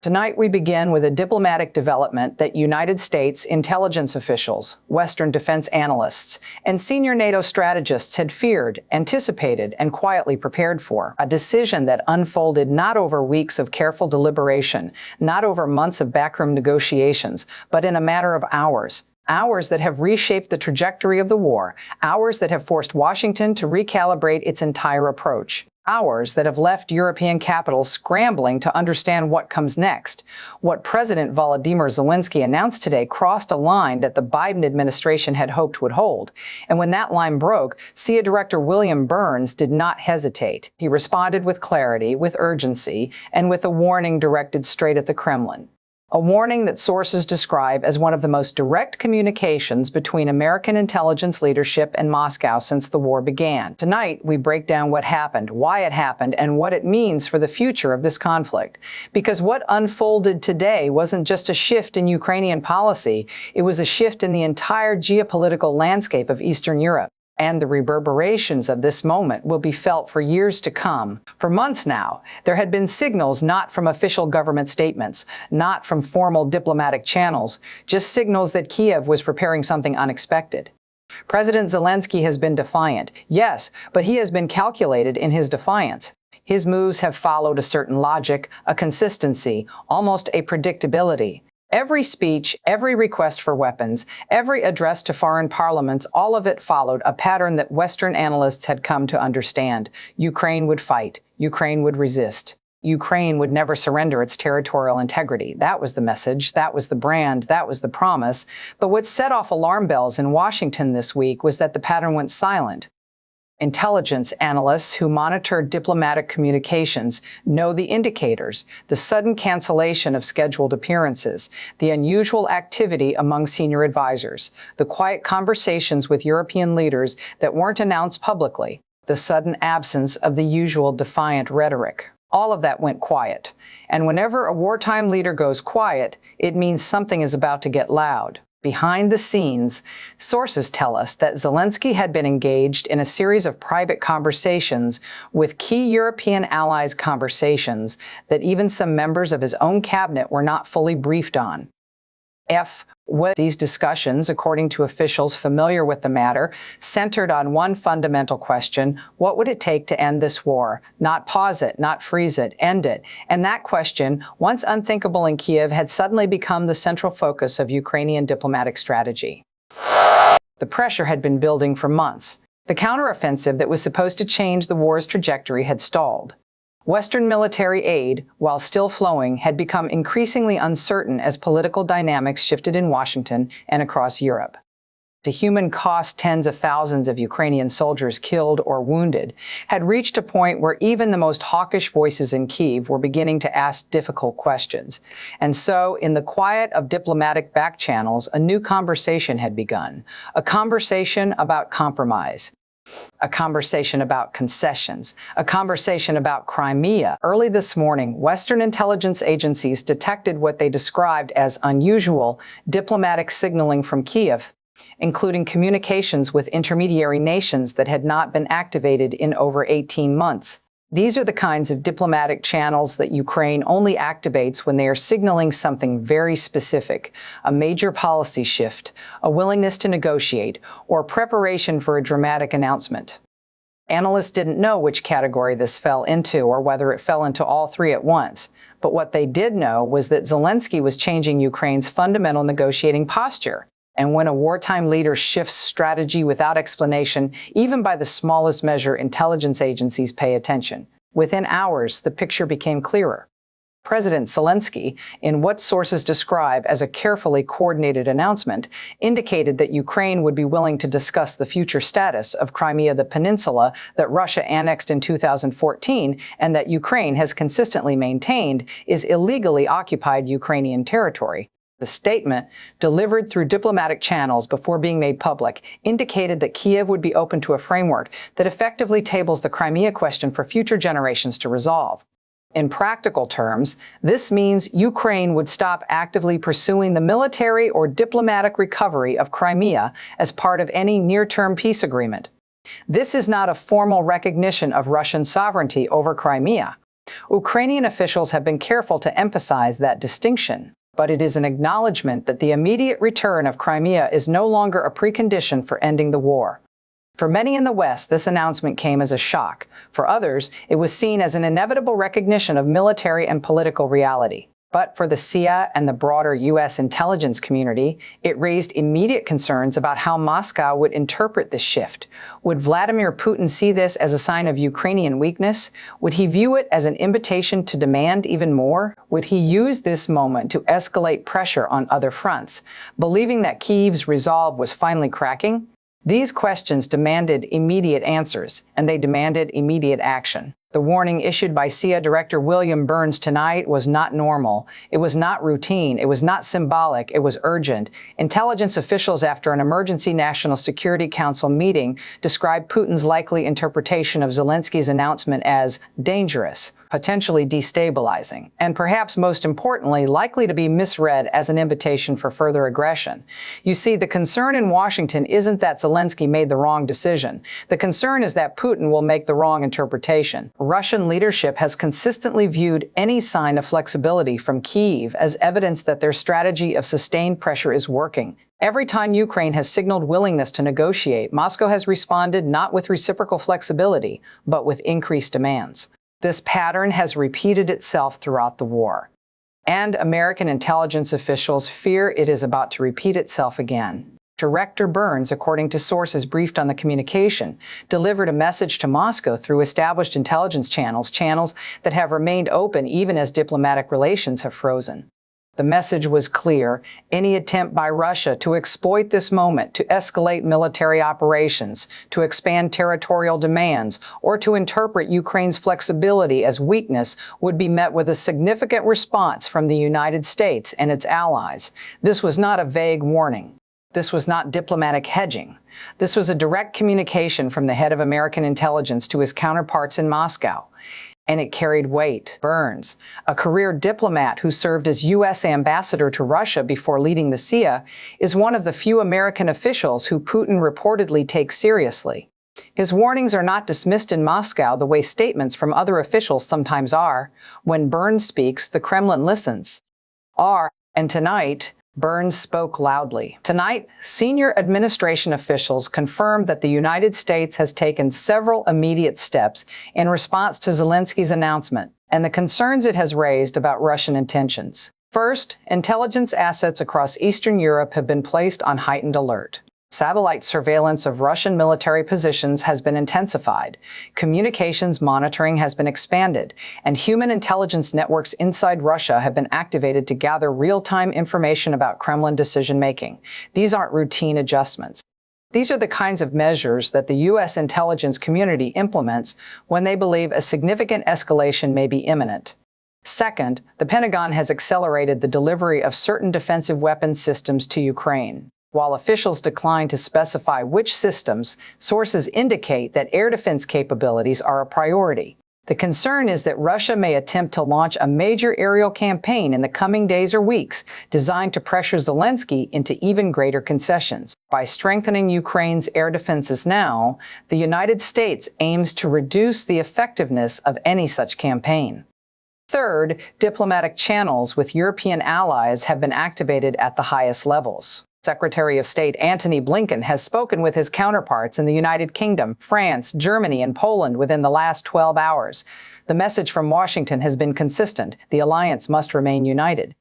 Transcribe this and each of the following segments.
Tonight we begin with a diplomatic development that United States intelligence officials, Western defense analysts, and senior NATO strategists had feared, anticipated, and quietly prepared for. A decision that unfolded not over weeks of careful deliberation, not over months of backroom negotiations, but in a matter of hours. Hours that have reshaped the trajectory of the war, hours that have forced Washington to recalibrate its entire approach. Hours that have left European capitals scrambling to understand what comes next. What President Vladimir Zelensky announced today crossed a line that the Biden administration had hoped would hold. And when that line broke, CIA Director William Burns did not hesitate. He responded with clarity, with urgency, and with a warning directed straight at the Kremlin. A warning that sources describe as one of the most direct communications between American intelligence leadership and Moscow since the war began. Tonight, we break down what happened, why it happened, and what it means for the future of this conflict. Because what unfolded today wasn't just a shift in Ukrainian policy, it was a shift in the entire geopolitical landscape of Eastern Europe. And the reverberations of this moment will be felt for years to come. For months now, there had been signals not from official government statements, not from formal diplomatic channels, just signals that Kiev was preparing something unexpected. President Zelensky has been defiant, yes, but he has been calculated in his defiance. His moves have followed a certain logic, a consistency, almost a predictability. Every speech, every request for weapons, every address to foreign parliaments, all of it followed a pattern that Western analysts had come to understand. Ukraine would fight. Ukraine would resist. Ukraine would never surrender its territorial integrity. That was the message. That was the brand. That was the promise. But what set off alarm bells in Washington this week was that the pattern went silent. Intelligence analysts who monitor diplomatic communications know the indicators, the sudden cancellation of scheduled appearances, the unusual activity among senior advisors, the quiet conversations with European leaders that weren't announced publicly, the sudden absence of the usual defiant rhetoric. All of that went quiet. And whenever a wartime leader goes quiet, it means something is about to get loud. Behind the scenes, sources tell us that Zelensky had been engaged in a series of private conversations with key European allies, conversations that even some members of his own cabinet were not fully briefed on. These discussions, according to officials familiar with the matter, centered on one fundamental question: what would it take to end this war? Not pause it, not freeze it, end it. And that question, once unthinkable in Kiev, had suddenly become the central focus of Ukrainian diplomatic strategy. The pressure had been building for months. The counteroffensive that was supposed to change the war's trajectory had stalled. Western military aid, while still flowing, had become increasingly uncertain as political dynamics shifted in Washington and across Europe. The human cost, tens of thousands of Ukrainian soldiers killed or wounded, had reached a point where even the most hawkish voices in Kyiv were beginning to ask difficult questions. And so, in the quiet of diplomatic back channels, a new conversation had begun. A conversation about compromise. A conversation about concessions, a conversation about Crimea. Early this morning, Western intelligence agencies detected what they described as unusual diplomatic signaling from Kiev, including communications with intermediary nations that had not been activated in over 18 months. These are the kinds of diplomatic channels that Ukraine only activates when they are signaling something very specific, a major policy shift, a willingness to negotiate, or preparation for a dramatic announcement. Analysts didn't know which category this fell into or whether it fell into all three at once. But what they did know was that Zelensky was changing Ukraine's fundamental negotiating posture. And when a wartime leader shifts strategy without explanation, even by the smallest measure, intelligence agencies pay attention. Within hours, the picture became clearer. President Zelensky, in what sources describe as a carefully coordinated announcement, indicated that Ukraine would be willing to discuss the future status of Crimea, the peninsula that Russia annexed in 2014 and that Ukraine has consistently maintained is illegally occupied Ukrainian territory. The statement, delivered through diplomatic channels before being made public, indicated that Kiev would be open to a framework that effectively tables the Crimea question for future generations to resolve. In practical terms, this means Ukraine would stop actively pursuing the military or diplomatic recovery of Crimea as part of any near-term peace agreement. This is not a formal recognition of Russian sovereignty over Crimea. Ukrainian officials have been careful to emphasize that distinction, but it is an acknowledgement that the immediate return of Crimea is no longer a precondition for ending the war. For many in the West, this announcement came as a shock. For others, it was seen as an inevitable recognition of military and political reality. But for the CIA and the broader U.S. intelligence community, it raised immediate concerns about how Moscow would interpret this shift. Would Vladimir Putin see this as a sign of Ukrainian weakness? Would he view it as an invitation to demand even more? Would he use this moment to escalate pressure on other fronts, believing that Kyiv's resolve was finally cracking? These questions demanded immediate answers, and they demanded immediate action. The warning issued by CIA Director William Burns tonight was not normal. It was not routine. It was not symbolic. It was urgent. Intelligence officials, after an emergency National Security Council meeting, described Putin's likely interpretation of Zelensky's announcement as dangerous, potentially destabilizing, and perhaps most importantly, likely to be misread as an invitation for further aggression. You see, the concern in Washington isn't that Zelensky made the wrong decision. The concern is that Putin will make the wrong interpretation. Russian leadership has consistently viewed any sign of flexibility from Kyiv as evidence that their strategy of sustained pressure is working. Every time Ukraine has signaled willingness to negotiate, Moscow has responded not with reciprocal flexibility, but with increased demands. This pattern has repeated itself throughout the war, and American intelligence officials fear it is about to repeat itself again. Director Burns, according to sources briefed on the communication, delivered a message to Moscow through established intelligence channels that have remained open even as diplomatic relations have frozen. The message was clear: any attempt by Russia to exploit this moment to escalate military operations, to expand territorial demands, or to interpret Ukraine's flexibility as weakness would be met with a significant response from the United States and its allies. This was not a vague warning. This was not diplomatic hedging. This was a direct communication from the head of American intelligence to his counterparts in Moscow. And it carried weight. Burns, a career diplomat who served as U.S. ambassador to Russia before leading the CIA, is one of the few American officials who Putin reportedly takes seriously. His warnings are not dismissed in Moscow the way statements from other officials sometimes are. When Burns speaks, the Kremlin listens. And tonight, Burns spoke loudly. Tonight, senior administration officials confirmed that the United States has taken several immediate steps in response to Zelensky's announcement and the concerns it has raised about Russian intentions. First, intelligence assets across Eastern Europe have been placed on heightened alert. Satellite surveillance of Russian military positions has been intensified, communications monitoring has been expanded, and human intelligence networks inside Russia have been activated to gather real-time information about Kremlin decision-making. These aren't routine adjustments. These are the kinds of measures that the U.S. intelligence community implements when they believe a significant escalation may be imminent. Second, the Pentagon has accelerated the delivery of certain defensive weapons systems to Ukraine. While officials decline to specify which systems, sources indicate that air defense capabilities are a priority. The concern is that Russia may attempt to launch a major aerial campaign in the coming days or weeks designed to pressure Zelensky into even greater concessions. By strengthening Ukraine's air defenses now, the United States aims to reduce the effectiveness of any such campaign. Third, diplomatic channels with European allies have been activated at the highest levels. Secretary of State Antony Blinken has spoken with his counterparts in the United Kingdom, France, Germany, and Poland within the last 12 hours. The message from Washington has been consistent: the alliance must remain united.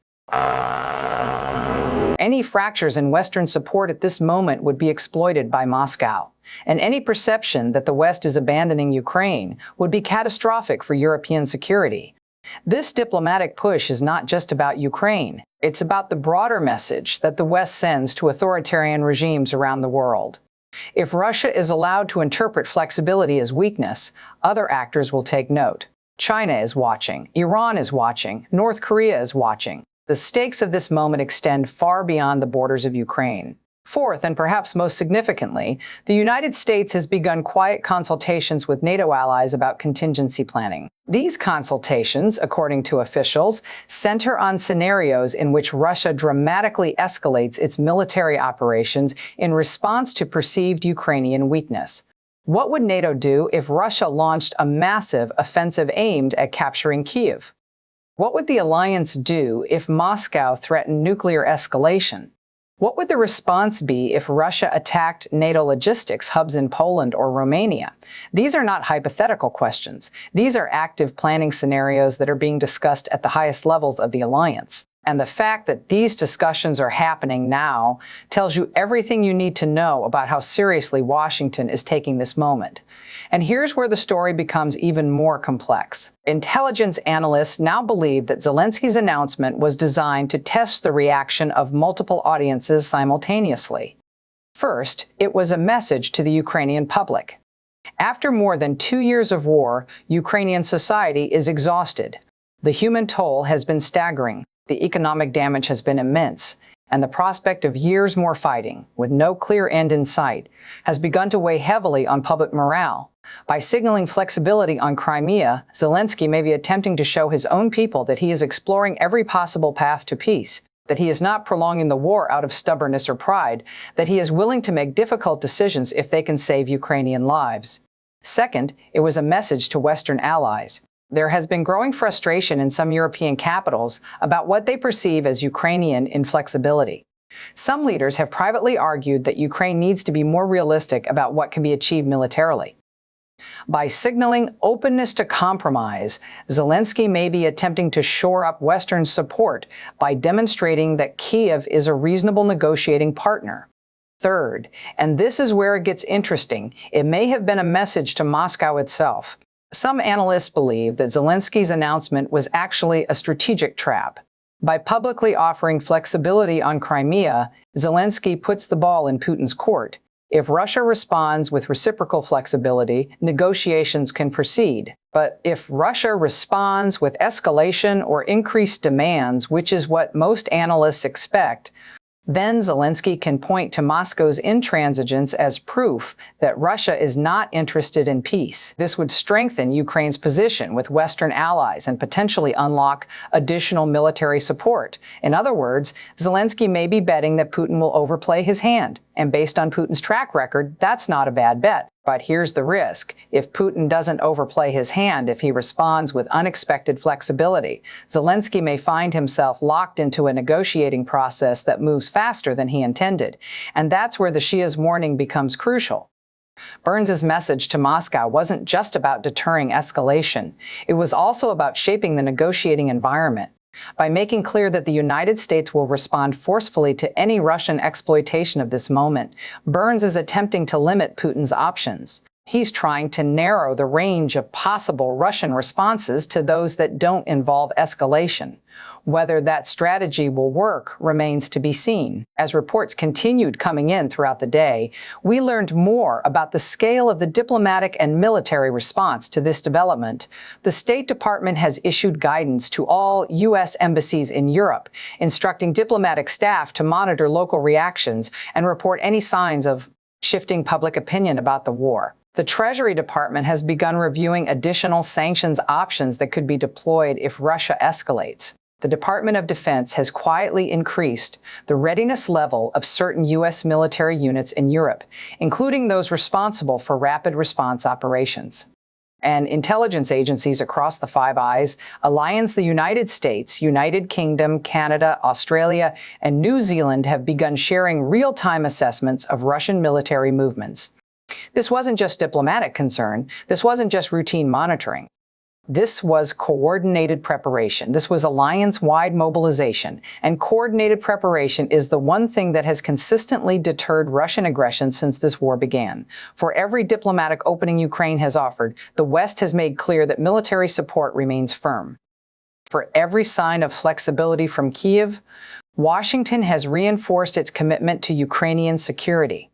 Any fractures in Western support at this moment would be exploited by Moscow, and any perception that the West is abandoning Ukraine would be catastrophic for European security. This diplomatic push is not just about Ukraine. It's about the broader message that the West sends to authoritarian regimes around the world. If Russia is allowed to interpret flexibility as weakness, other actors will take note. China is watching. Iran is watching. North Korea is watching. The stakes of this moment extend far beyond the borders of Ukraine. Fourth, and perhaps most significantly, the United States has begun quiet consultations with NATO allies about contingency planning. These consultations, according to officials, center on scenarios in which Russia dramatically escalates its military operations in response to perceived Ukrainian weakness. What would NATO do if Russia launched a massive offensive aimed at capturing Kyiv? What would the alliance do if Moscow threatened nuclear escalation? What would the response be if Russia attacked NATO logistics hubs in Poland or Romania? These are not hypothetical questions. These are active planning scenarios that are being discussed at the highest levels of the alliance. And the fact that these discussions are happening now tells you everything you need to know about how seriously Washington is taking this moment. And here's where the story becomes even more complex. Intelligence analysts now believe that Zelensky's announcement was designed to test the reaction of multiple audiences simultaneously. First, it was a message to the Ukrainian public. After more than 2 years of war, Ukrainian society is exhausted. The human toll has been staggering. The economic damage has been immense, and the prospect of years more fighting, with no clear end in sight, has begun to weigh heavily on public morale. By signaling flexibility on Crimea, Zelensky may be attempting to show his own people that he is exploring every possible path to peace, that he is not prolonging the war out of stubbornness or pride, that he is willing to make difficult decisions if they can save Ukrainian lives. Second, it was a message to Western allies. There has been growing frustration in some European capitals about what they perceive as Ukrainian inflexibility. Some leaders have privately argued that Ukraine needs to be more realistic about what can be achieved militarily. By signaling openness to compromise, Zelensky may be attempting to shore up Western support by demonstrating that Kyiv is a reasonable negotiating partner. Third, and this is where it gets interesting, it may have been a message to Moscow itself. Some analysts believe that Zelensky's announcement was actually a strategic trap. By publicly offering flexibility on Crimea, Zelensky puts the ball in Putin's court. If Russia responds with reciprocal flexibility, negotiations can proceed. But if Russia responds with escalation or increased demands, which is what most analysts expect, then Zelensky can point to Moscow's intransigence as proof that Russia is not interested in peace. This would strengthen Ukraine's position with Western allies and potentially unlock additional military support. In other words, Zelensky may be betting that Putin will overplay his hand. And based on Putin's track record, that's not a bad bet. But here's the risk. If Putin doesn't overplay his hand, if he responds with unexpected flexibility, Zelensky may find himself locked into a negotiating process that moves faster than he intended. And that's where the Shia's warning becomes crucial. Burns's message to Moscow wasn't just about deterring escalation. It was also about shaping the negotiating environment. By making clear that the United States will respond forcefully to any Russian exploitation of this moment, Burns is attempting to limit Putin's options. He's trying to narrow the range of possible Russian responses to those that don't involve escalation. Whether that strategy will work remains to be seen. As reports continued coming in throughout the day, we learned more about the scale of the diplomatic and military response to this development. The State Department has issued guidance to all U.S. embassies in Europe, instructing diplomatic staff to monitor local reactions and report any signs of shifting public opinion about the war. The Treasury Department has begun reviewing additional sanctions options that could be deployed if Russia escalates. The Department of Defense has quietly increased the readiness level of certain U.S. military units in Europe, including those responsible for rapid response operations. And intelligence agencies across the Five Eyes, Alliance, the United States, United Kingdom, Canada, Australia, and New Zealand have begun sharing real-time assessments of Russian military movements. This wasn't just diplomatic concern. This wasn't just routine monitoring. This was coordinated preparation. This was alliance-wide mobilization. And coordinated preparation is the one thing that has consistently deterred Russian aggression since this war began. For every diplomatic opening Ukraine has offered, the West has made clear that military support remains firm. For every sign of flexibility from Kyiv, Washington has reinforced its commitment to Ukrainian security.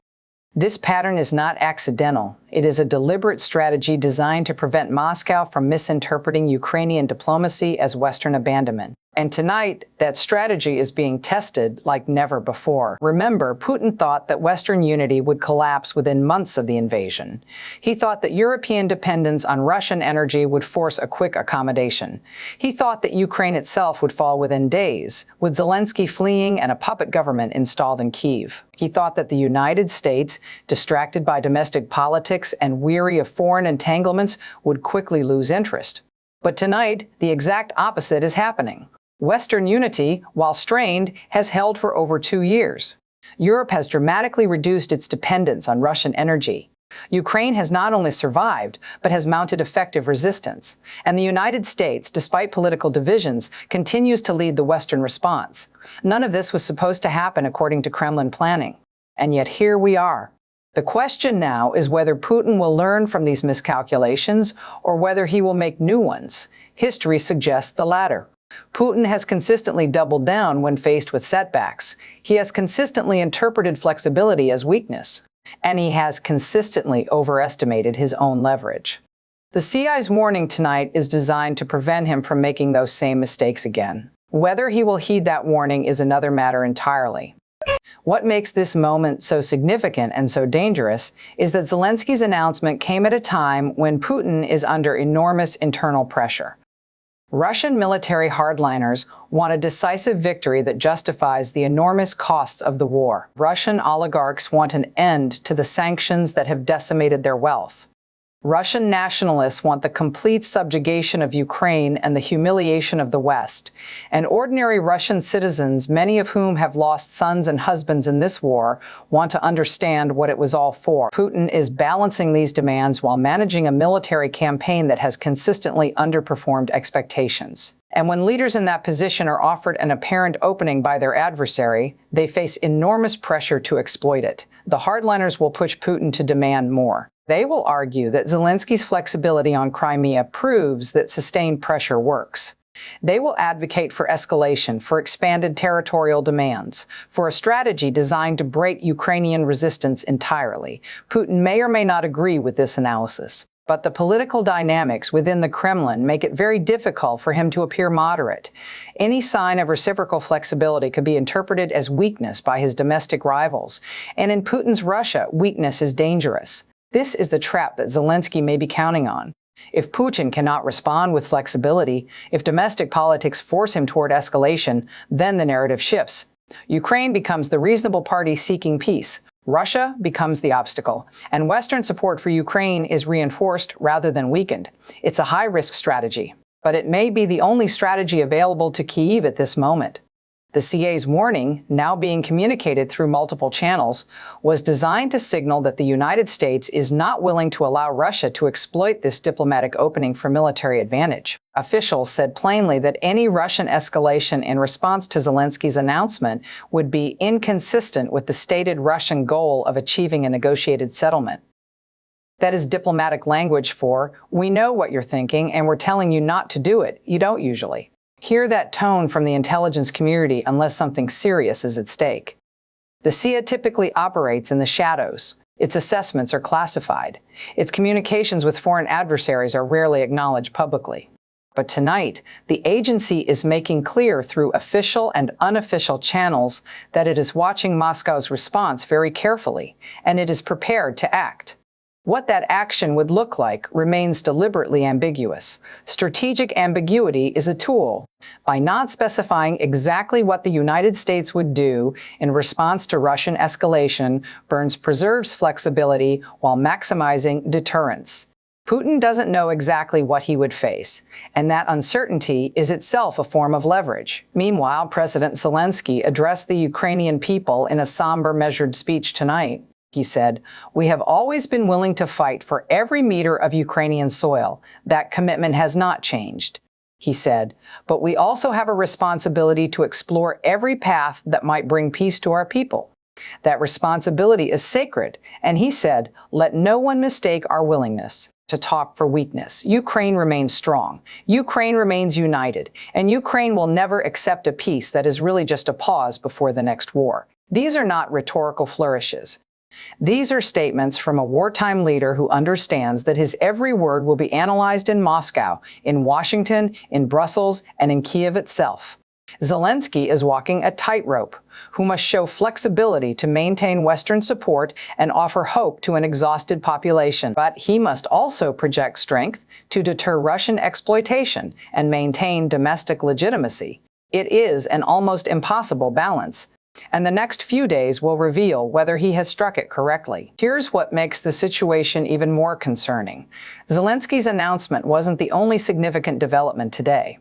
This pattern is not accidental. It is a deliberate strategy designed to prevent Moscow from misinterpreting Ukrainian diplomacy as Western abandonment. And tonight, that strategy is being tested like never before. Remember, Putin thought that Western unity would collapse within months of the invasion. He thought that European dependence on Russian energy would force a quick accommodation. He thought that Ukraine itself would fall within days, with Zelensky fleeing and a puppet government installed in Kyiv. He thought that the United States, distracted by domestic politics and weary of foreign entanglements, would quickly lose interest. But tonight, the exact opposite is happening. Western unity, while strained, has held for over 2 years. Europe has dramatically reduced its dependence on Russian energy. Ukraine has not only survived, but has mounted effective resistance. And the United States, despite political divisions, continues to lead the Western response. None of this was supposed to happen according to Kremlin planning. And yet here we are. The question now is whether Putin will learn from these miscalculations or whether he will make new ones. History suggests the latter. Putin has consistently doubled down when faced with setbacks. He has consistently interpreted flexibility as weakness. And he has consistently overestimated his own leverage. The CIA's warning tonight is designed to prevent him from making those same mistakes again. Whether he will heed that warning is another matter entirely. What makes this moment so significant and so dangerous is that Zelensky's announcement came at a time when Putin is under enormous internal pressure. Russian military hardliners want a decisive victory that justifies the enormous costs of the war. Russian oligarchs want an end to the sanctions that have decimated their wealth. Russian nationalists want the complete subjugation of Ukraine and the humiliation of the West. And ordinary Russian citizens, many of whom have lost sons and husbands in this war, want to understand what it was all for. Putin is balancing these demands while managing a military campaign that has consistently underperformed expectations. And when leaders in that position are offered an apparent opening by their adversary, they face enormous pressure to exploit it. The hardliners will push Putin to demand more. They will argue that Zelensky's flexibility on Crimea proves that sustained pressure works. They will advocate for escalation, for expanded territorial demands, for a strategy designed to break Ukrainian resistance entirely. Putin may or may not agree with this analysis, but the political dynamics within the Kremlin make it very difficult for him to appear moderate. Any sign of reciprocal flexibility could be interpreted as weakness by his domestic rivals. And in Putin's Russia, weakness is dangerous. This is the trap that Zelensky may be counting on. If Putin cannot respond with flexibility, if domestic politics force him toward escalation, then the narrative shifts. Ukraine becomes the reasonable party seeking peace. Russia becomes the obstacle, and Western support for Ukraine is reinforced rather than weakened. It's a high-risk strategy, but it may be the only strategy available to Kyiv at this moment. The CA's warning, now being communicated through multiple channels, was designed to signal that the United States is not willing to allow Russia to exploit this diplomatic opening for military advantage. Officials said plainly that any Russian escalation in response to Zelensky's announcement would be inconsistent with the stated Russian goal of achieving a negotiated settlement. That is diplomatic language for, we know what you're thinking and we're telling you not to do it. You don't usually hear that tone from the intelligence community unless something serious is at stake. The CIA typically operates in the shadows. Its assessments are classified. Its communications with foreign adversaries are rarely acknowledged publicly. But tonight, the agency is making clear through official and unofficial channels that it is watching Moscow's response very carefully, and it is prepared to act. What that action would look like remains deliberately ambiguous. Strategic ambiguity is a tool. By not specifying exactly what the United States would do in response to Russian escalation, Burns preserves flexibility while maximizing deterrence. Putin doesn't know exactly what he would face, and that uncertainty is itself a form of leverage. Meanwhile, President Zelensky addressed the Ukrainian people in a somber, measured speech tonight. He said, "We have always been willing to fight for every meter of Ukrainian soil. That commitment has not changed," he said, "but we also have a responsibility to explore every path that might bring peace to our people. That responsibility is sacred," and he said, "Let no one mistake our willingness to talk for weakness. Ukraine remains strong. Ukraine remains united, and Ukraine will never accept a peace that is really just a pause before the next war." These are not rhetorical flourishes. These are statements from a wartime leader who understands that his every word will be analyzed in Moscow, in Washington, in Brussels, and in Kyiv itself. Zelensky is walking a tightrope, who must show flexibility to maintain Western support and offer hope to an exhausted population. But he must also project strength to deter Russian exploitation and maintain domestic legitimacy. It is an almost impossible balance, and the next few days will reveal whether he has struck it correctly. Here's what makes the situation even more concerning. Zelensky's announcement wasn't the only significant development today.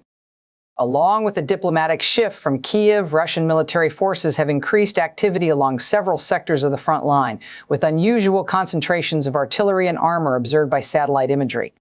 Along with the diplomatic shift from Kyiv, Russian military forces have increased activity along several sectors of the front line, with unusual concentrations of artillery and armor observed by satellite imagery.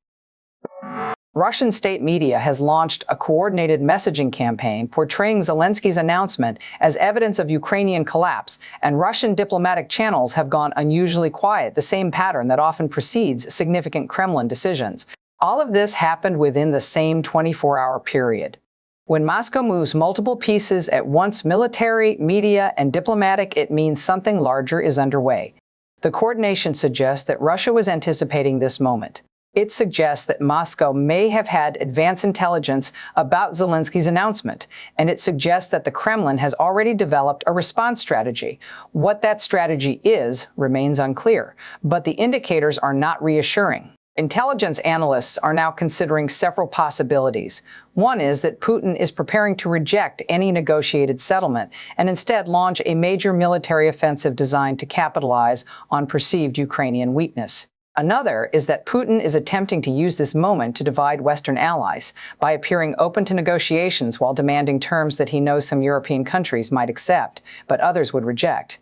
Russian state media has launched a coordinated messaging campaign portraying Zelensky's announcement as evidence of Ukrainian collapse, and Russian diplomatic channels have gone unusually quiet, the same pattern that often precedes significant Kremlin decisions. All of this happened within the same 24-hour period. When Moscow moves multiple pieces at once, military, media, and diplomatic, it means something larger is underway. The coordination suggests that Russia was anticipating this moment. It suggests that Moscow may have had advance intelligence about Zelensky's announcement, and it suggests that the Kremlin has already developed a response strategy. What that strategy is remains unclear, but the indicators are not reassuring. Intelligence analysts are now considering several possibilities. One is that Putin is preparing to reject any negotiated settlement and instead launch a major military offensive designed to capitalize on perceived Ukrainian weakness. Another is that Putin is attempting to use this moment to divide Western allies by appearing open to negotiations while demanding terms that he knows some European countries might accept, but others would reject.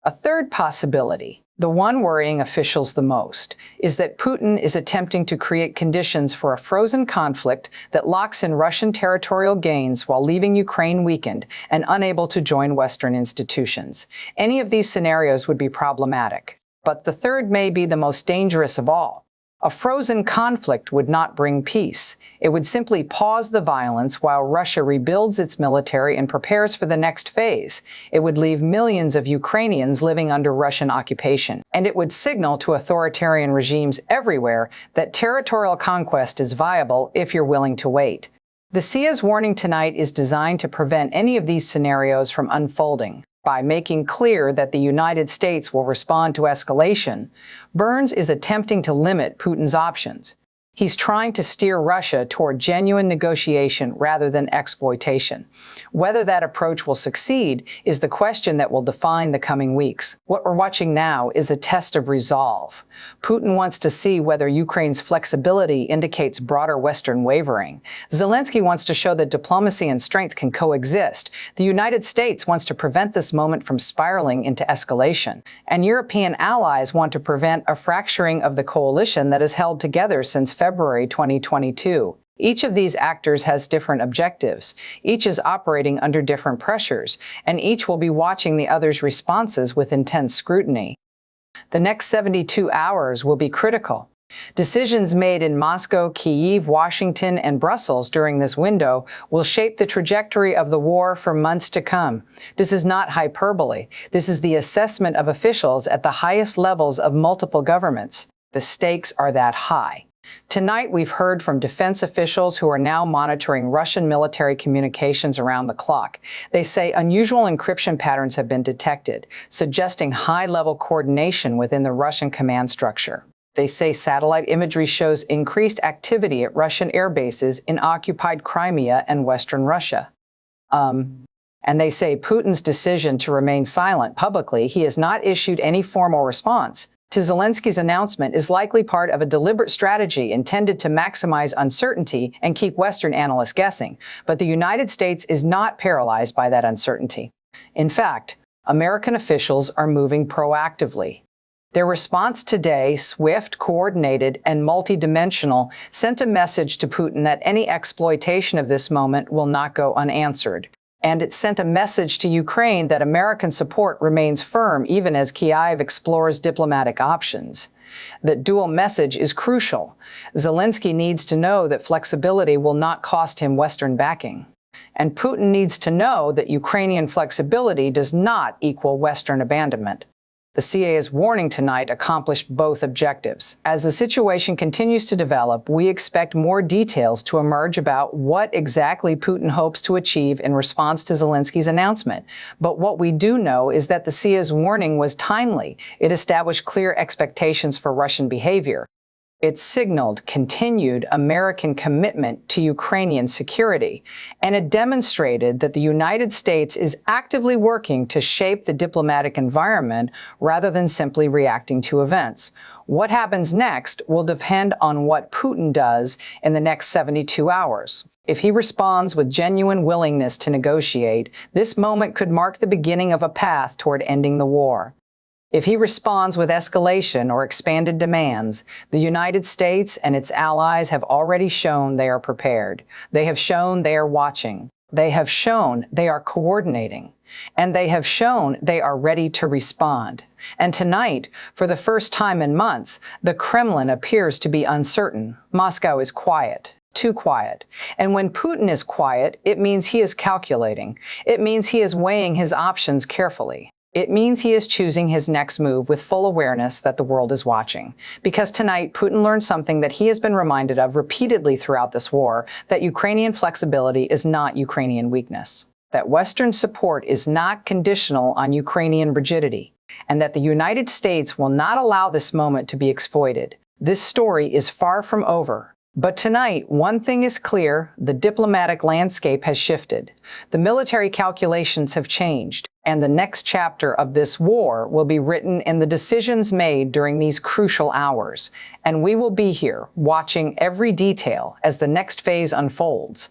A third possibility, the one worrying officials the most, is that Putin is attempting to create conditions for a frozen conflict that locks in Russian territorial gains while leaving Ukraine weakened and unable to join Western institutions. Any of these scenarios would be problematic. But the third may be the most dangerous of all. A frozen conflict would not bring peace. It would simply pause the violence while Russia rebuilds its military and prepares for the next phase. It would leave millions of Ukrainians living under Russian occupation, and it would signal to authoritarian regimes everywhere that territorial conquest is viable if you're willing to wait. The CIA's warning tonight is designed to prevent any of these scenarios from unfolding. By making clear that the United States will respond to escalation, Burns is attempting to limit Putin's options. He's trying to steer Russia toward genuine negotiation rather than exploitation. Whether that approach will succeed is the question that will define the coming weeks. What we're watching now is a test of resolve. Putin wants to see whether Ukraine's flexibility indicates broader Western wavering. Zelensky wants to show that diplomacy and strength can coexist. The United States wants to prevent this moment from spiraling into escalation. And European allies want to prevent a fracturing of the coalition that has held together since February 2022. Each of these actors has different objectives. Each is operating under different pressures, and each will be watching the other's responses with intense scrutiny. The next 72 hours will be critical. Decisions made in Moscow, Kyiv, Washington, and Brussels during this window will shape the trajectory of the war for months to come. This is not hyperbole. This is the assessment of officials at the highest levels of multiple governments. The stakes are that high. Tonight, we've heard from defense officials who are now monitoring Russian military communications around the clock. They say unusual encryption patterns have been detected, suggesting high-level coordination within the Russian command structure. They say satellite imagery shows increased activity at Russian air bases in occupied Crimea and Western Russia. And they say Putin's decision to remain silent publicly, he has not issued any formal response to Zelensky's announcement, is likely part of a deliberate strategy intended to maximize uncertainty and keep Western analysts guessing. But the United States is not paralyzed by that uncertainty. In fact, American officials are moving proactively. Their response today, swift, coordinated, and multidimensional, sent a message to Putin that any exploitation of this moment will not go unanswered. And it sent a message to Ukraine that American support remains firm even as Kyiv explores diplomatic options. That dual message is crucial. Zelensky needs to know that flexibility will not cost him Western backing. And Putin needs to know that Ukrainian flexibility does not equal Western abandonment. The CIA's warning tonight accomplished both objectives. As the situation continues to develop, we expect more details to emerge about what exactly Putin hopes to achieve in response to Zelensky's announcement. But what we do know is that the CIA's warning was timely. It established clear expectations for Russian behavior. It signaled continued American commitment to Ukrainian security, and it demonstrated that the United States is actively working to shape the diplomatic environment rather than simply reacting to events. What happens next will depend on what Putin does in the next 72 hours. If he responds with genuine willingness to negotiate, this moment could mark the beginning of a path toward ending the war. If he responds with escalation or expanded demands, the United States and its allies have already shown they are prepared. They have shown they are watching. They have shown they are coordinating. And they have shown they are ready to respond. And tonight, for the first time in months, the Kremlin appears to be uncertain. Moscow is quiet. Too quiet. And when Putin is quiet, it means he is calculating. It means he is weighing his options carefully. It means he is choosing his next move with full awareness that the world is watching. Because tonight, Putin learned something that he has been reminded of repeatedly throughout this war, that Ukrainian flexibility is not Ukrainian weakness, that Western support is not conditional on Ukrainian rigidity, and that the United States will not allow this moment to be exploited. This story is far from over. But tonight, one thing is clear: the diplomatic landscape has shifted. The military calculations have changed, and the next chapter of this war will be written in the decisions made during these crucial hours. And we will be here, watching every detail as the next phase unfolds.